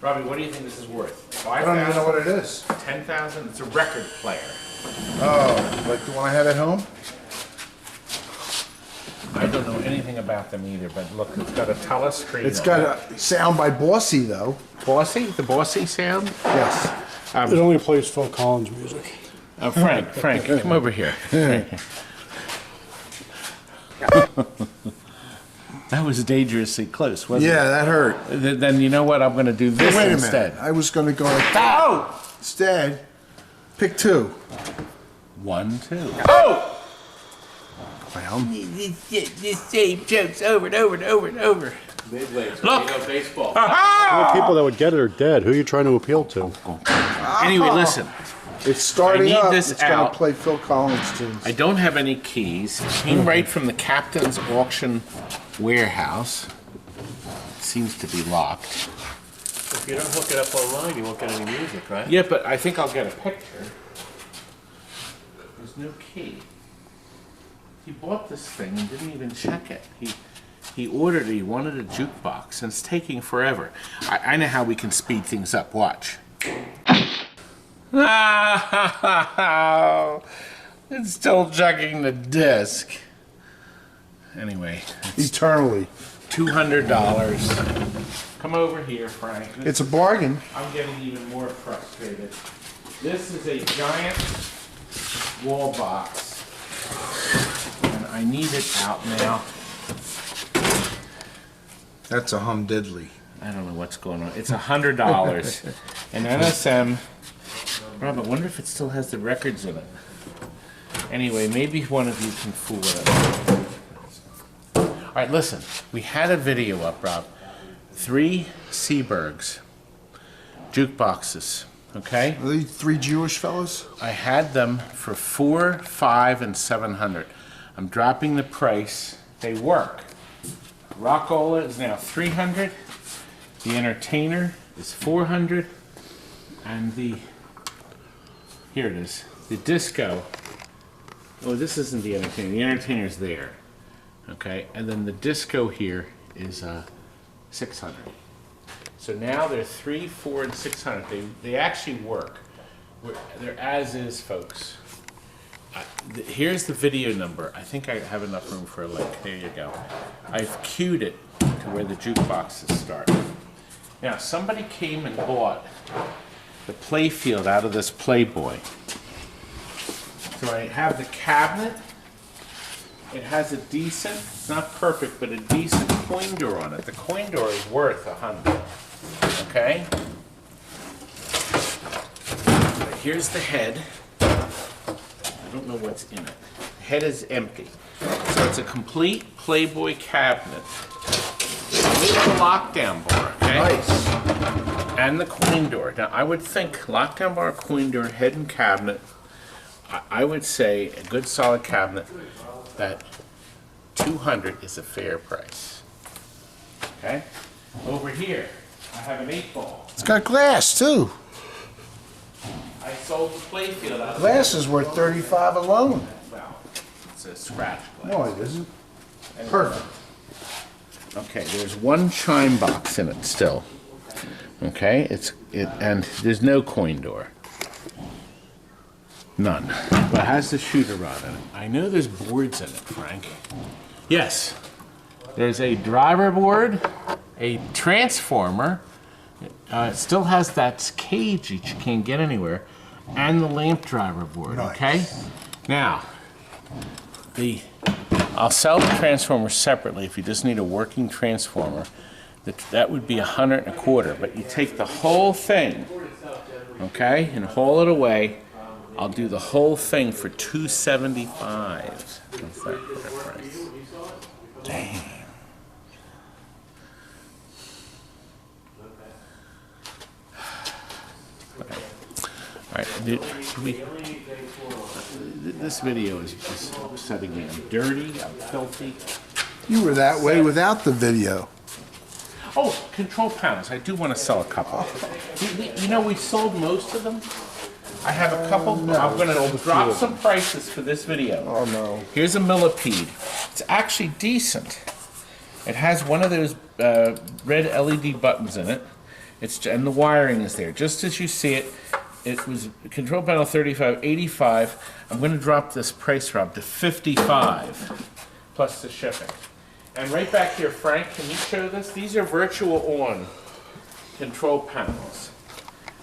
B: Robbie, what do you think this is worth? 5,000?
D: I don't even know what it is.
B: 10,000? It's a record player.
D: Oh, like the one I have at home?
B: I don't know anything about them either, but look, it's got a telescreen.
D: It's got a sound by Bossy, though.
B: Bossy? The Bossy sound?
D: Yes.
E: It only plays Phil Collins music.
B: Frank, come over here. That was dangerously close, wasn't it?
D: Yeah, that hurt.
B: Then you know what? I'm going to do this
D: Wait a
B: instead.
D: minute. I was going to go like that.
B: Oh!
D: Instead, pick 2.
B: 1, 2. Oh!
D: Clown.
B: The same jokes over and over and over and over. Look!
G: Baseball.
E: The people that would get it are dead. Who are you trying to appeal to?
B: Anyway, listen.
D: It's starting
B: I need
D: up.
B: this
D: It's going
B: out.
D: to play Phil Collins tunes.
B: I don't have any keys. It came right from the captain's auction warehouse. It seems to be locked.
G: If you don't hook it up online, you won't get any music, right?
B: Yeah, but I think I'll get a picture. There's no key. He bought this thing and didn't even check it. He ordered it, he wanted a jukebox, and it's taking forever. I know how we can speed things up. Watch. It's still checking the disc. Anyway,
D: Eternally.
B: $200. Come over here, Frank.
D: It's a bargain.
B: I'm getting even more frustrated. This is a giant wall box, and I need it out now.
D: That's a humdiddly.
B: I don't know what's going on. It's $100. An NSM. Rob, I wonder if it still has the records in it. Anyway, maybe one of you can fool it. All right, listen. We had a video up, Rob. 3 Seabergs jukeboxes. Okay.
D: Are they 3 Jewish fellas?
B: I had them for $400, $500, and $700. I'm dropping the price. They work. Rockola is now $300. The Entertainer is $400, and the here it is. The Disco. Oh, this isn't the Entertainer. The Entertainer's there. Okay, and then the Disco here is $600. So now they're 300, $400, and $600. They actually work. They're as is, folks. Here's the video number. I think I have enough room for a link. There you go. I've queued it to where the jukeboxes start. Now, somebody came and bought the playfield out of this Playboy. So I have the cabinet. It has a decent, it's not perfect, but a decent coin door on it. The coin door is worth $100. Okay? Here's the head. I don't know what's in it. The head is empty. So it's a complete Playboy cabinet. With a lockdown bar, okay?
D: Nice.
B: And the coin door. Now, I would think lockdown bar, coin door, head and cabinet, I would say a good solid cabinet that $200 is a fair price. Okay? Over here, I have an 8-ball.
D: It's got glass, too.
B: I sold the playfield out of
D: Glass is worth $35 alone.
B: Well, it's a scratch glass.
D: No, it isn't. Perfect.
B: Okay, there's one chime box in it still. Okay, and there's no coin door. None. But it has the shooter rod in it. I know there's boards in it, Frank. Yes. There's a driver board, a transformer. It still has that cage that you can't get anywhere, and the lamp driver board.
D: Nice.
B: Okay. Now, I'll sell the transformer separately if you just need a working transformer. That would be $125. But you take the whole thing, okay, and haul it away, I'll do the whole thing for $275. What's that for a price? Damn. All right, this video is upsetting me. I'm dirty, I'm filthy.
D: You were that way without the video.
B: Oh, control panels. I do want to sell a couple. You know, we sold most of them. I have a couple. I'm going to drop some prices for this video.
D: Oh, no.
B: Here's a millipede. It's actually decent. It has one of those red LED buttons in it. And the wiring is there. Just as you see it, it was control panel 35, 85. I'm going to drop this price, Rob, to 55 plus the shipping. And right back here, Frank, can you show this? These are virtual on control panels.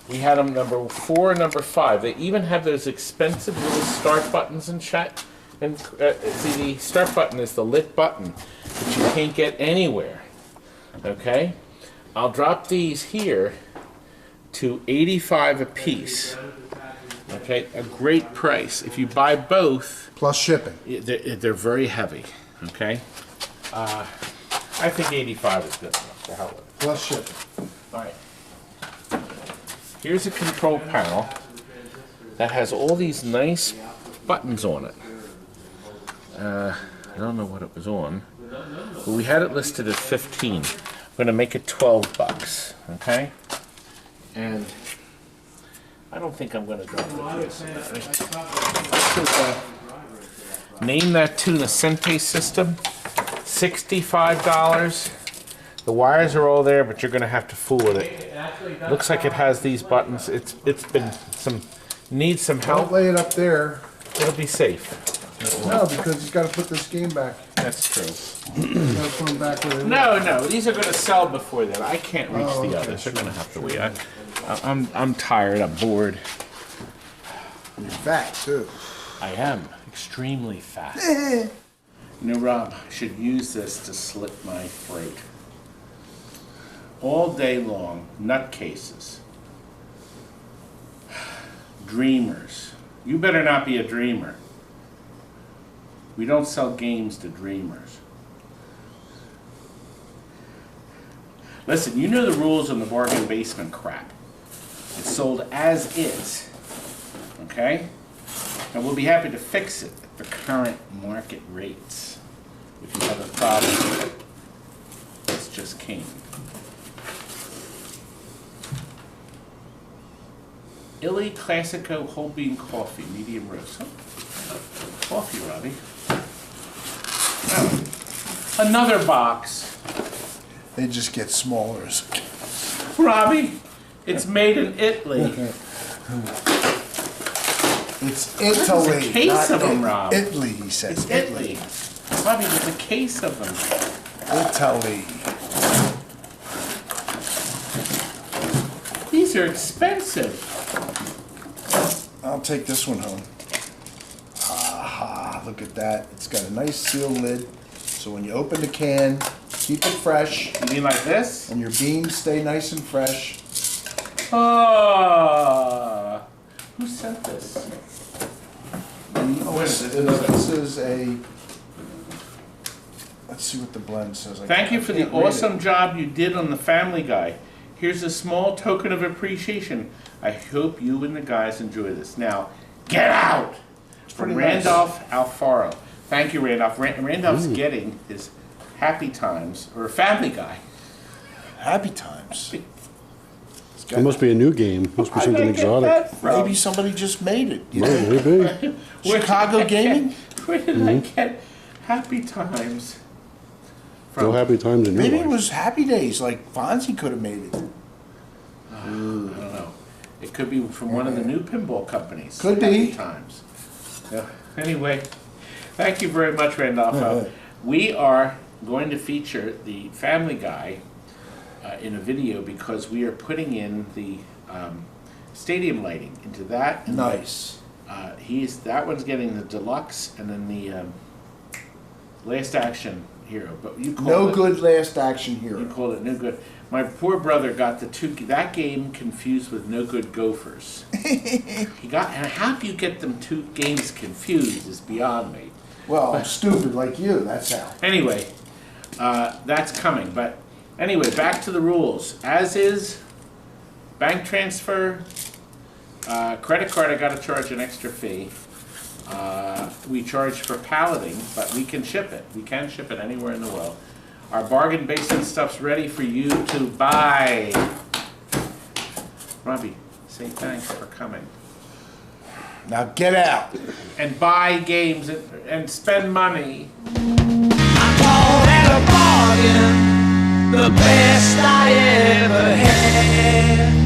B: We had them number 4 and number 5. They even have those expensive little start buttons and chat. And see, the start button is the lit button that you can't get anywhere. Okay? I'll drop these here to 85 a piece. Okay? A great price. If you buy both,
D: Plus shipping.
B: they're very heavy. Okay? I think 85 is good enough. The hell with it.
D: Plus shipping.
B: All right. Here's a control panel that has all these nice buttons on it. I don't know what it was on, but we had it listed at 15. I'm going to make it 12 bucks. Okay? And I don't think I'm going to drop it. Name that tune a Sente system. $65. The wires are all there, but you're going to have to fool with it. Looks like it has these buttons. It's been needs some help.
D: Don't lay it up there.
B: It'll be safe.
D: No, because he's got to put this game back.
B: That's true.
D: He's got to put them back where they were.
B: No, these are going to sell before then. I can't reach the others. They're going to have to wait. I'm tired. I'm bored.
D: You're fat, too.
B: I am extremely fat. You know, Rob, I should use this to slit my throat. All day long, nutcases. Dreamers. You better not be a dreamer. We don't sell games to dreamers. Listen, you know the rules on the bargain basement crap. It's sold as is. Okay? And we'll be happy to fix it at the current market rates. If you have a problem with it, it's just king. Illy Classico whole bean coffee, medium roast. Oh, coffee, Robbie. Oh, another box.
D: They just get smaller.
B: Robbie, it's made in Italy.
D: It's Italy.
B: There's a case of them, Rob.
D: Italy, he says.
B: It's Italy. Robbie, there's a case of them.
D: Italy.
B: These are expensive.
D: I'll take this one home. Aha, look at that. It's got a nice sealed lid. So when you open the can, keep it fresh.
B: You mean like this?
D: And your beans stay nice and fresh.
B: Oh, who sent this?
D: This is a... Let's see what the blend says.
B: Thank you for the awesome job you did on the Family Guy. Here's a small token of appreciation. I hope you and the guys enjoy this. Now, get out! From Randolph Alfaro. Thank you, Randolph. Randolph's getting his Happy Times, or Family Guy.
D: Happy Times.
E: It must be a new game. Must be something exotic.
D: Maybe somebody just made it. You
E: Well,
D: know?
E: maybe.
D: Chicago Gaming?
B: Where did I get Happy Times from?
E: No happy times in your
D: Maybe it
E: life.
D: was Happy Days, like Fonzie could have made it.
B: I don't know. It could be from one of the new pinball companies.
D: Could
B: Happy
D: be.
B: Times. Yeah. Anyway, thank you very much, Randolph. We are going to feature the Family Guy in a video because we are putting in the stadium lighting into that. And
D: Nice.
B: that one's getting the deluxe, and then the Last Action Hero. But you call
D: No
B: it,
D: good last action
B: You
D: hero.
B: called it no good. My poor brother got that game confused with No Good Gophers. And how do you get them two games confused is beyond me.
D: Well, I'm stupid like you, that's how.
B: Anyway, that's coming. But anyway, back to the rules. As is, bank transfer, credit card, I got to charge an extra fee. We charge for palleting, but we can ship it. We can ship it anywhere in the world. Our bargain basement stuff's ready for you to buy. Robbie, say thanks for coming.
D: Now get out.
B: And buy games and spend money.
A: I call that a bargain, the best I ever had.